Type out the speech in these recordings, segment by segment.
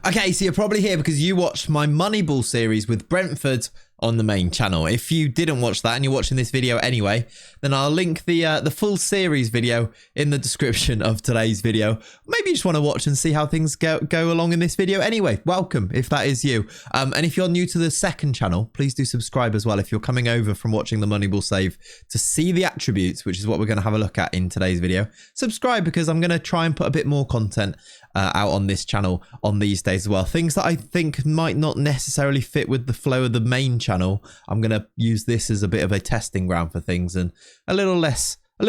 Okay, so you're probably here because you watched my Moneyball series with Brentford on the main channel. If you didn't watch that and you're watching this video anyway, then I'll link the full series video in the description of today's video. Maybe you just want to watch and see how things go along in this video anyway. Welcome, if that is you. And if you're new to the second channel, please do subscribe as well if you're coming over from watching the Moneyball save to see the attributes, which is what we're going to have a look at in today's video. Subscribe because I'm going to try and put a bit more content out on this channel on these days as well. Things that I think might not necessarily fit with the flow of the main channel. I'm going to use this as a bit of a testing ground for things and a little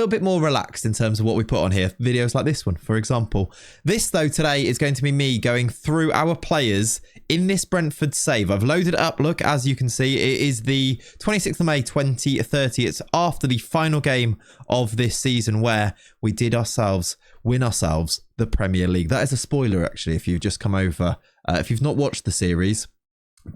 bit more relaxed in terms of what we put on here. Videos like this one, for example. This, though, today is going to be me going through our players in this Brentford save. I've loaded it up. Look, as you can see, it is the 26th of May 2030. It's after the final game of this season where we did win ourselves the Premier League. That is a spoiler, actually, if you've just come over. If you've not watched the series,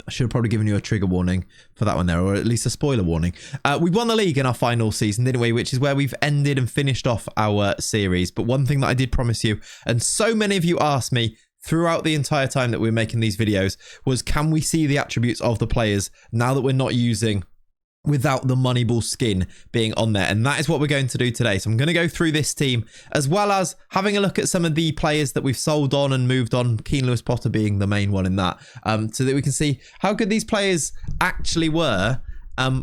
I should have probably given you a trigger warning for that one there, or at least a spoiler warning. We won the league in our final season, didn't we? Which is where we've ended and finished off our series. But one thing that I did promise you, and so many of you asked me throughout the entire time that we were making these videos, was can we see the attributes of the players now that we're not using without the Moneyball skin being on there? And that is what we're going to do today. So I'm going to go through this team as well as having a look at some of the players that we've sold on and moved on, Keane Lewis Potter being the main one in that, so that we can see how good these players actually were,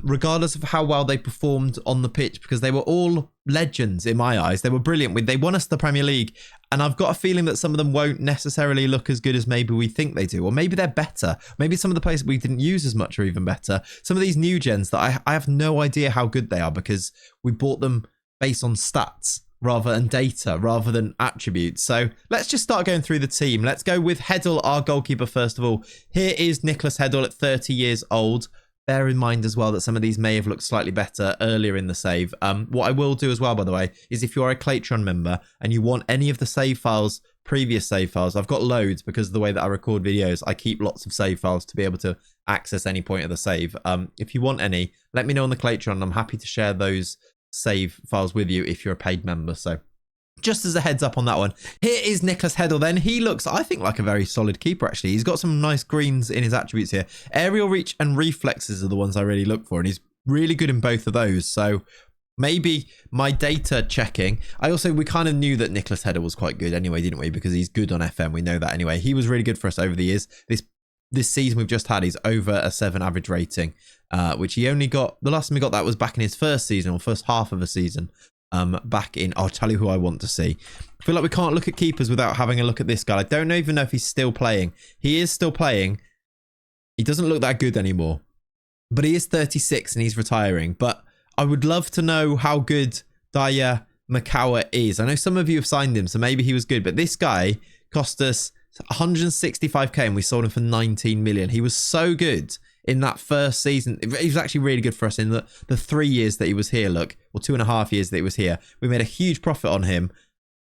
regardless of how well they performed on the pitch, because they were all legends in my eyes. They were brilliant. They won us the Premier League, and I've got a feeling that some of them won't necessarily look as good as maybe we think they do, or maybe they're better. Maybe some of the players we didn't use as much are even better. Some of these new gens that I have no idea how good they are because we bought them based on stats and data rather than attributes. So let's just start going through the team. Let's go with Heddle, our goalkeeper, first of all. Here is Nicholas Heddle at 30 years old. Bear in mind as well that some of these may have looked slightly better earlier in the save. What I will do as well, by the way, is if you're a Clatron member and you want any of the save files, previous save files, I've got loads because of the way that I record videos. I keep lots of save files to be able to access any point of the save. If you want any, let me know on the Clatron. I'm happy to share those save files with you if you're a paid member. So just as a heads up on that one. Here is Nicholas Heddle then. He looks, I think, like a very solid keeper, actually. He's got some nice greens in his attributes here. Aerial reach and reflexes are the ones I really look for, and he's really good in both of those. So maybe my data checking. We kind of knew that Nicholas Heddle was quite good anyway, didn't we? Because he's good on FM. We know that anyway. He was really good for us over the years. This season we've just had, he's over a 7 average rating, which he only got, the last time he got that was back in his first season, or first half of a season. Back in, I'll tell you who I want to see. I feel like we can't look at keepers without having a look at this guy. I don't even know if he's still playing. He is still playing. He doesn't look that good anymore, but he is 36 and he's retiring. But I would love to know how good Daya Makawa is. I know some of you have signed him, so maybe he was good, but this guy cost us 165k and we sold him for 19 million. He was so good in that first season. He was actually really good for us in the 3 years that he was here. Look, or 2.5 years that he was here. We made a huge profit on him.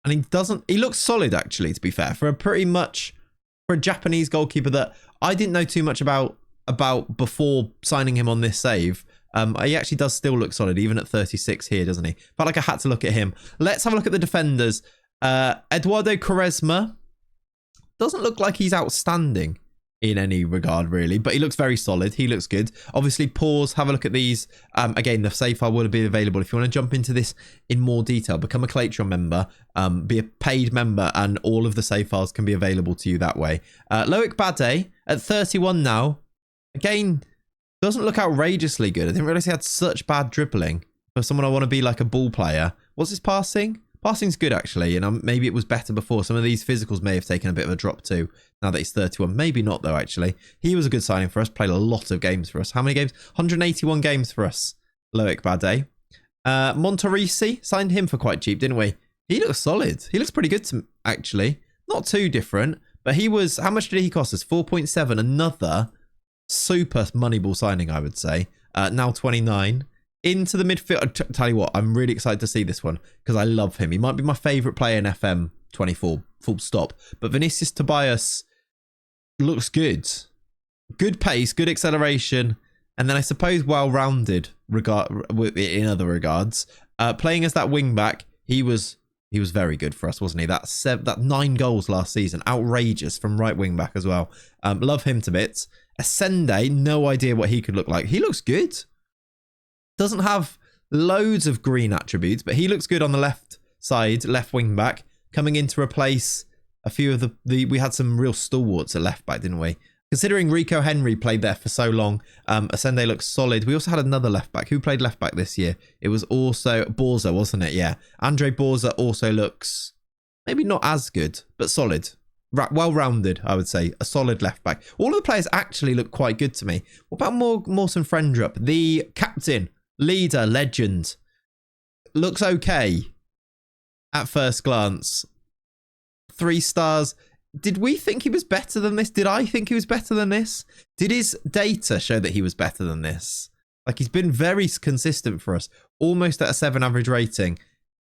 And he looks solid, actually, to be fair, for a Japanese goalkeeper that I didn't know too much about before signing him on this save. He actually does still look solid, even at 36 here, doesn't he? Felt like I had to look at him. Let's have a look at the defenders. Eduardo Quaresma doesn't look like he's outstanding in any regard, really, but he looks very solid. He looks good. Obviously, pause, have a look at these. Again, the save file will be available. If you want to jump into this in more detail, become a Clatron member, be a paid member, and all of the save files can be available to you that way. Loic Bade at 31 now. Again, doesn't look outrageously good. I didn't realize he had such bad dribbling for someone I want to be like a ball player. What's his passing? Passing's good, actually, and maybe it was better before. Some of these physicals may have taken a bit of a drop too, now that he's 31. Maybe not, though, actually. He was a good signing for us, played a lot of games for us. How many games? 181 games for us, Loic Bade. Monterisi, signed him for quite cheap, didn't we? He looks solid. He looks pretty good, actually. Not too different, but he was... How much did he cost us? 4.7. Another super Moneyball signing, I would say. Now 29. Into the midfield. Tell you what, I'm really excited to see this one because I love him. He might be my favourite player in FM 24, full stop. But Vinicius Tobias looks good. Good pace, good acceleration, and then I suppose well-rounded in other regards. Playing as that wing back, he was He was very good for us, wasn't he? That 9 goals last season. Outrageous from right wing back as well. Love him to bits. Ascende, no idea what he could look like. He looks good. Doesn't have loads of green attributes, but he looks good on the left side, left wing back, coming in to replace a few of we had some real stalwarts at left back, didn't we? Considering Rico Henry played there for so long, Ascende looks solid. We also had another left back. Who played left back this year? It was also Borza, wasn't it? Yeah. Andre Borza also looks maybe not as good, but solid. Well-rounded, I would say. A solid left back. All of the players actually look quite good to me. What about Mawson Frendrup? The captain, leader, legend. Looks okay at first glance. 3 stars. Did we think he was better than this? Did I think he was better than this? Did his data show that he was better than this? Like, he's been very consistent for us. Almost at a 7 average rating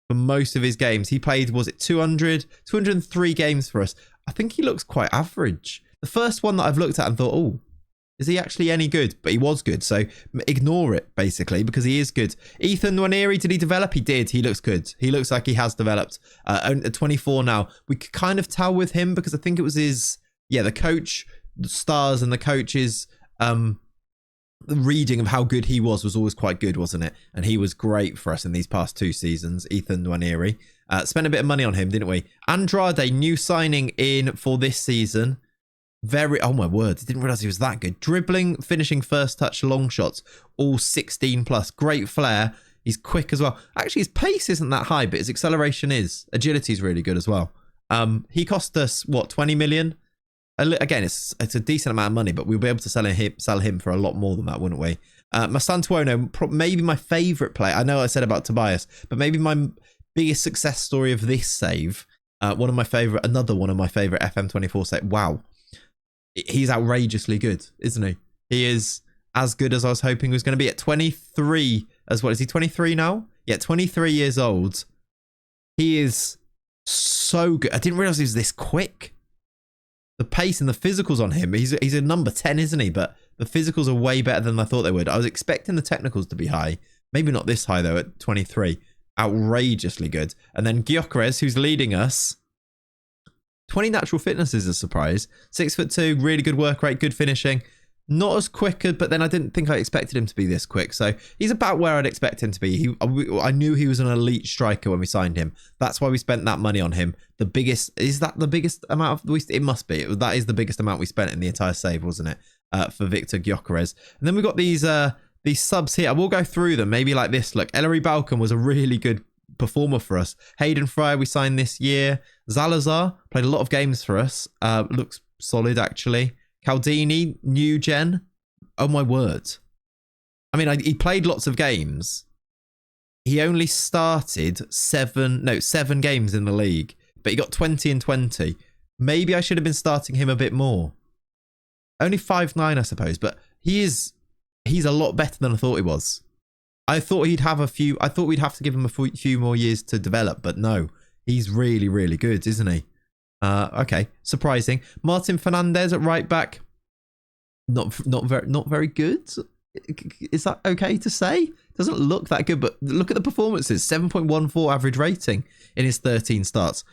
for most of his games. He played, was it 203 games for us. I think he looks quite average. The first one that I've looked at and thought, oh, is he actually any good? But he was good, so ignore it, basically, because he is good. Ethan Nwaneri, did he develop? He did. He looks good. He looks like he has developed. At 24 now. We could kind of tell with him, because I think it was his, the coach, the stars and the coach's the reading of how good he was always quite good, wasn't it? And he was great for us in these past 2 seasons, Ethan Nwaneri. Spent a bit of money on him, didn't we? Andrade, new signing in for this season. Oh my word, I didn't realise he was that good. Dribbling, finishing, first touch, long shots, all 16 plus. Great flair. He's quick as well. Actually, his pace isn't that high, but his acceleration is. Agility is really good as well. He cost us, what, 20 million? Again, it's a decent amount of money, but we'll be able to sell him for a lot more than that, wouldn't we? Masantuono, maybe my favourite player. I know I said about Tobias, but maybe my biggest success story of this save. Another one of my favourite FM24 save. Wow. He's outrageously good, isn't he? He is as good as I was hoping he was going to be at 23 as well. Is he 23 now? Yeah, 23 years old. He is so good. I didn't realise he was this quick. The pace and the physicals on him. He's a number 10, isn't he? But the physicals are way better than I thought they would. I was expecting the technicals to be high. Maybe not this high, though, at 23. Outrageously good. And then Gyökeres, who's leading us. 20 natural fitness is a surprise. 6'2", really good work rate, good finishing. Not as quick, but then I didn't think I expected him to be this quick. So he's about where I'd expect him to be. I knew he was an elite striker when we signed him. That's why we spent that money on him. Is that the biggest amount of... It must be. That is the biggest amount we spent in the entire save, wasn't it? For Victor Gyökeres. And then we've got these subs here. I will go through them. Maybe like this. Look, Ellery Balcom was a really good performer for us. Hayden Fry, we signed this year. Zalazar played a lot of games for us. Looks solid, actually. Caldini, new gen. Oh my word. I mean, he played lots of games. He only started 7 games in the league, but he got 20 and 20. Maybe I should have been starting him a bit more. Only 5'9", I suppose, but he's a lot better than I thought he was. I thought we'd have to give him a few more years to develop, but no, he's really, really good, isn't he? Okay, surprising. Martin Fernandez at right back. Not very good. Is that okay to say? Doesn't look that good, but look at the performances. 7.14 average rating in his 13 starts.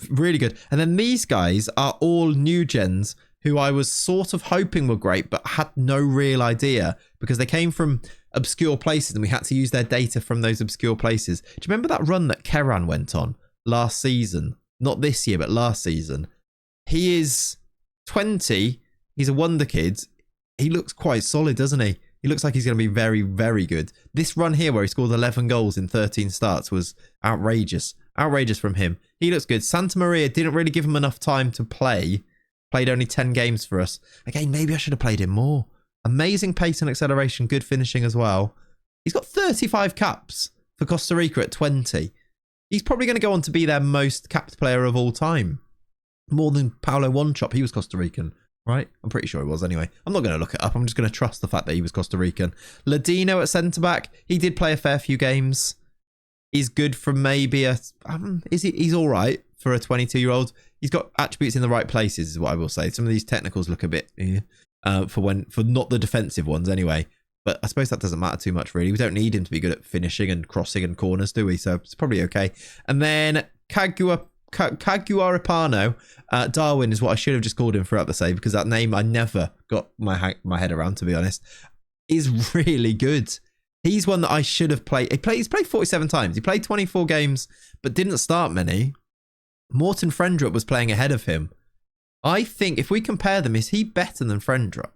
Really good. And then these guys are all new gens who I was sort of hoping were great, but had no real idea because they came from obscure places and we had to use their data from those obscure places. Do you remember that run that Keran went on last season? Not this year, but last season. He is 20. He's a wonder kid. He looks quite solid, doesn't he? He looks like he's going to be very, very good. This run here where he scored 11 goals in 13 starts was outrageous. Outrageous from him. He looks good. Santa Maria didn't really give him enough time to play. Played only 10 games for us. Again, maybe I should have played him more. Amazing pace and acceleration. Good finishing as well. He's got 35 caps for Costa Rica at 20. He's probably going to go on to be their most capped player of all time. More than Paulo Wanchop. He was Costa Rican, right? I'm pretty sure he was anyway. I'm not going to look it up. I'm just going to trust the fact that he was Costa Rican. Ladino at centre-back. He did play a fair few games. He's good for maybe he's all right for a 22-year-old. He's got attributes in the right places, is what I will say. Some of these technicals look a bit for not the defensive ones anyway. But I suppose that doesn't matter too much, really. We don't need him to be good at finishing and crossing and corners, do we? So it's probably okay. And then Caguaripano. Darwin is what I should have just called him throughout the save, because that name I never got my head around, to be honest, is really good. He's one that I should have played. He's played 47 times. He played 24 games, but didn't start many. Morten Frendrup was playing ahead of him. I think if we compare them, is he better than Frendrup?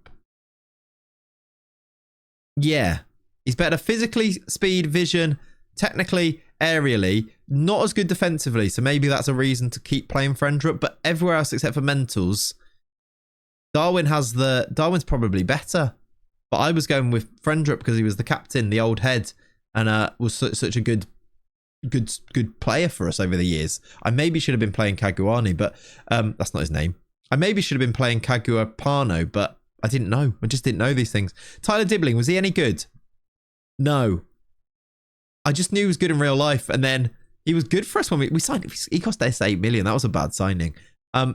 Yeah. He's better physically, speed, vision, technically, aerially. Not as good defensively, so maybe that's a reason to keep playing Frendrup. But everywhere else except for mentals, Darwin's probably better. But I was going with Frendrup because he was the captain, the old head, and was such a good player for us over the years. I maybe should have been playing Caguani, but that's not his name. I maybe should have been playing Caguaripano, but I didn't know. I just didn't know these things. Tyler Dibbling, was he any good? No. I just knew he was good in real life, and then he was good for us when we signed him. He cost us 8 million. That was a bad signing.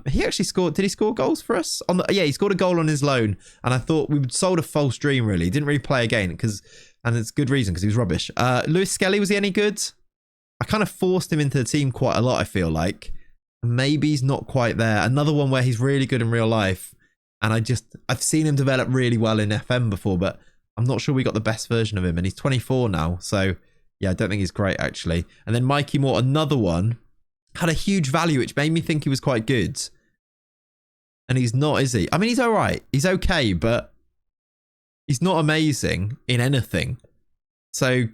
He actually scored. Did he score goals for us? Yeah, he scored a goal on his loan, and I thought we sold a false dream. Really, he didn't really play again and it's good reason because he was rubbish. Lewis Skelly, was he any good? I kind of forced him into the team quite a lot, I feel like. Maybe he's not quite there. Another one where he's really good in real life, and I've seen him develop really well in FM before, but I'm not sure we got the best version of him, and he's 24 now, so yeah, I don't think he's great actually. And then Mikey Moore, another one, had a huge value, which made me think he was quite good. And he's not, is he? I mean, he's all right. He's okay, but he's not amazing in anything. So,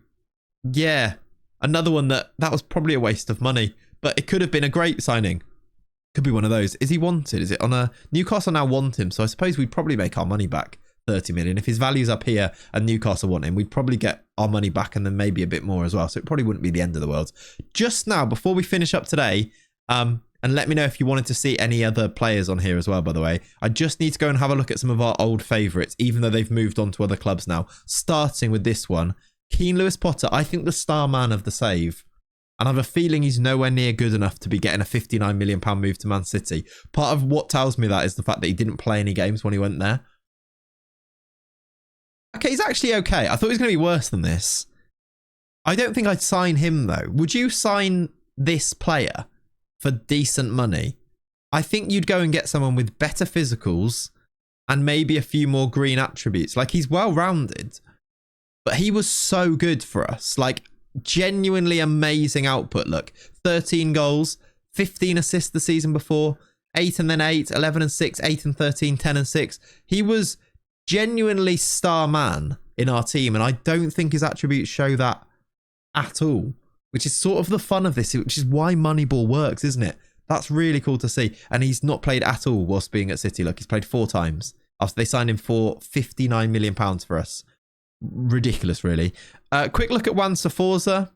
yeah, another one that was probably a waste of money, but it could have been a great signing. Could be one of those. Is he wanted? Is it on a... Newcastle now want him, so I suppose we'd probably make our money back. 30 million. If his value's up here and Newcastle want him, we'd probably get our money back and then maybe a bit more as well. So it probably wouldn't be the end of the world. Just now, before we finish up today, and let me know if you wanted to see any other players on here as well, by the way. I just need to go and have a look at some of our old favourites, even though they've moved on to other clubs now. Starting with this one, Keane Lewis Potter, I think the star man of the save. And I have a feeling he's nowhere near good enough to be getting a £59 million move to Man City. Part of what tells me that is the fact that he didn't play any games when he went there. Okay, he's actually okay. I thought he was going to be worse than this. I don't think I'd sign him, though. Would you sign this player for decent money? I think you'd go and get someone with better physicals and maybe a few more green attributes. Like, he's well-rounded, but he was so good for us. Like, genuinely amazing output. Look, 13 goals, 15 assists the season before, 8 and then 8, 11 and 6, 8 and 13, 10 and 6. He was genuinely star man in our team, and I don't think his attributes show that at all, which is sort of the fun of this, which is why Moneyball works, isn't it? That's really cool to see. And he's not played at all whilst being at City. Look, he's played 4 times after they signed him for £59 million for us. Ridiculous, really. Quick look at Wan Forza.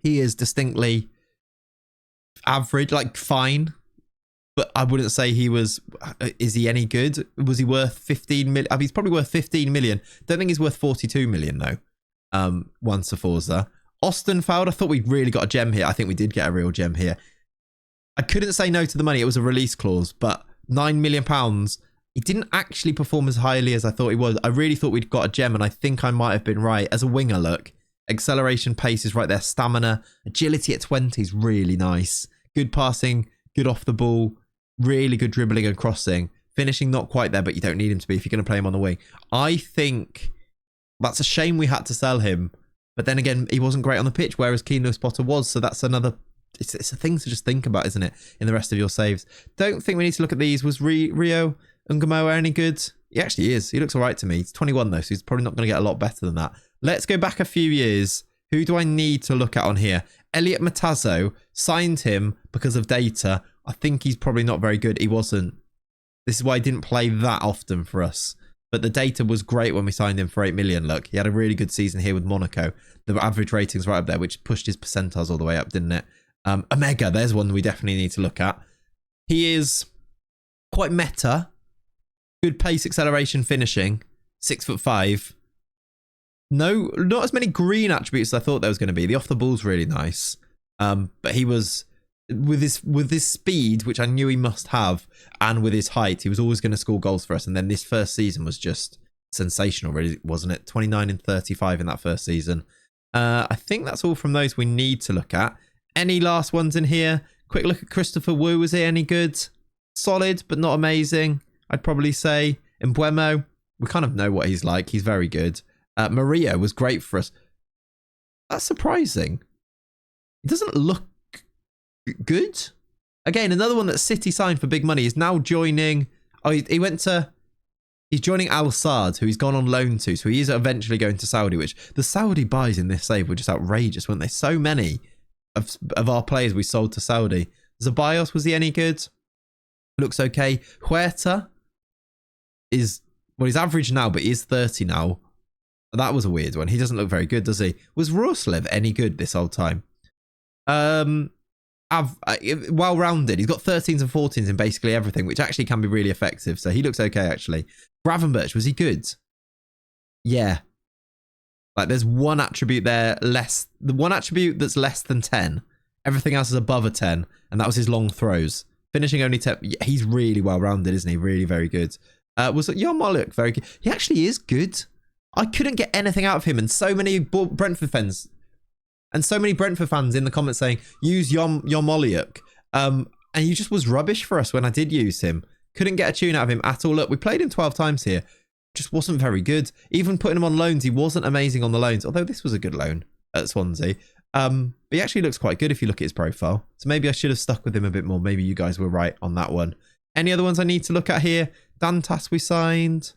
He is distinctly average, like fine. But I wouldn't say he was... Is he any good? Was he worth 15 million? I mean, he's probably worth 15 million. Don't think he's worth 42 million, though. Wan Forza. Ostenfeld, I thought we really got a gem here. I think we did get a real gem here. I couldn't say no to the money. It was a release clause, but £9 million. He didn't actually perform as highly as I thought he was. I really thought we'd got a gem, and I think I might have been right. As a winger, look. Acceleration, pace is right there. Stamina, agility at 20 is really nice. Good passing, good off the ball. Really good dribbling and crossing. Finishing not quite there, but you don't need him to be if you're going to play him on the wing. I think that's a shame we had to sell him. But then again, he wasn't great on the pitch, whereas Keane Lewis Potter was. So that's another... It's a thing to just think about, isn't it? In the rest of your saves. Don't think we need to look at these. Was Rio Ungamoa any good? He actually is. He looks all right to me. He's 21 though, so he's probably not going to get a lot better than that. Let's go back a few years. Who do I need to look at on here? Elliot Matazzo. Signed him because of data. I think he's probably not very good. He wasn't. This is why he didn't play that often for us. But the data was great when we signed him for 8 million. Look, he had a really good season here with Monaco. The average rating's right up there, which pushed his percentiles all the way up, didn't it? Omega, there's one we definitely need to look at. He is quite meta. Good pace, acceleration, finishing. 6'5". No, not as many green attributes as I thought there was going to be. The off the ball's really nice. But he was... With his speed, which I knew he must have, and with his height, he was always going to score goals for us. And then this first season was just sensational, really, wasn't it? 29 and 35 in that first season. I think that's all from those we need to look at. Any last ones in here? Quick look at Christopher Wu. Was he any good? Solid, but not amazing, I'd probably say. Mbuemo, we kind of know what he's like. He's very good. Maria was great for us. That's surprising. He doesn't look good. Again, another one that City signed for big money is now joining. Oh, he's joining Al Saad, who he's gone on loan to. So he is eventually going to Saudi, which the Saudi buys in this save were just outrageous, weren't they? So many of our players we sold to Saudi. Zeballos, was he any good? Looks okay. Huerta is, well, he's average now, but he is 30 now. That was a weird one. He doesn't look very good, does he? Was Roslev any good this whole time? Well-rounded. He's got 13s and 14s in basically everything, which actually can be really effective. So he looks okay, actually. Gravenberch, was he good? Yeah. Like, there's one attribute there less. The one attribute that's less than 10. Everything else is above a 10. And that was his long throws. Finishing only 10. He's really well-rounded, isn't he? Really, very good. Was Yarmolenko very good? He actually is good. I couldn't get anything out of him. And so many Brentford fans... And so many Brentford fans in the comments saying, use Yarmolenko. And he just was rubbish for us when I did use him. Couldn't get a tune out of him at all. Look, we played him 12 times here. Just wasn't very good. Even putting him on loans, he wasn't amazing on the loans. Although this was a good loan at Swansea. But he actually looks quite good if you look at his profile. So maybe I should have stuck with him a bit more. Maybe you guys were right on that one. Any other ones I need to look at here? Dantas we signed.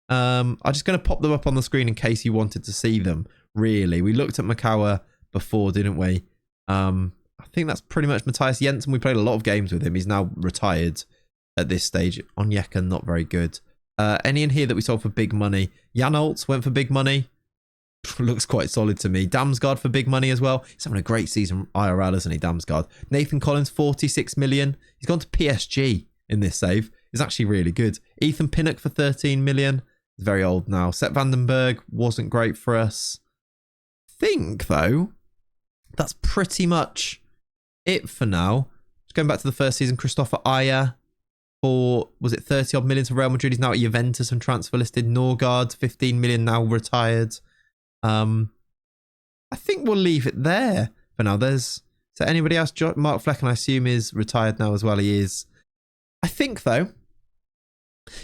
I'm just going to pop them up on the screen in case you wanted to see them. Really. We looked at Makawa before, didn't we? I think that's pretty much Matthias Jensen. We played a lot of games with him. He's now retired at this stage. Onyeka, not very good. Any in here that we sold for big money? Jan Oltz went for big money. Looks quite solid to me. Damsgaard for big money as well. He's having a great season IRL, isn't he, Damsgaard? Nathan Collins, 46 million. He's gone to PSG in this save. He's actually really good. Ethan Pinnock for 13 million. He's very old now. Sepp Vandenberg wasn't great for us. I think, though, that's pretty much it for now. Just going back to the first season, Christopher Ayer for, was it 30 odd million to Real Madrid? He's now at Juventus and transfer listed. Norgard, 15 million, now retired. I think we'll leave it there for now. Is there anybody else? Mark Flecken, I assume, is retired now as well. He is. I think, though.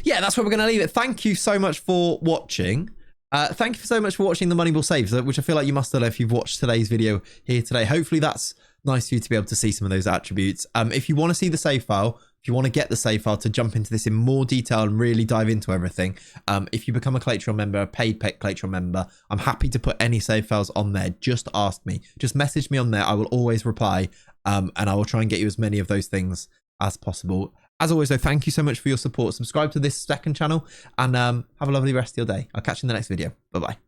Yeah, that's where we're going to leave it. Thank you so much for watching. Thank you so much for watching the Moneyball saves, which I feel like you must have if you've watched today's video here today. Hopefully that's nice for you to be able to see some of those attributes. If you want to see the save file, if you want to get the save file to jump into this in more detail and really dive into everything, if you become a Clatron member, a paid Clatron member, I'm happy to put any save files on there. Just ask me. Just message me on there. I will always reply, and I will try and get you as many of those things as possible. As always, though, thank you so much for your support. Subscribe to this second channel and have a lovely rest of your day. I'll catch you in the next video. Bye-bye.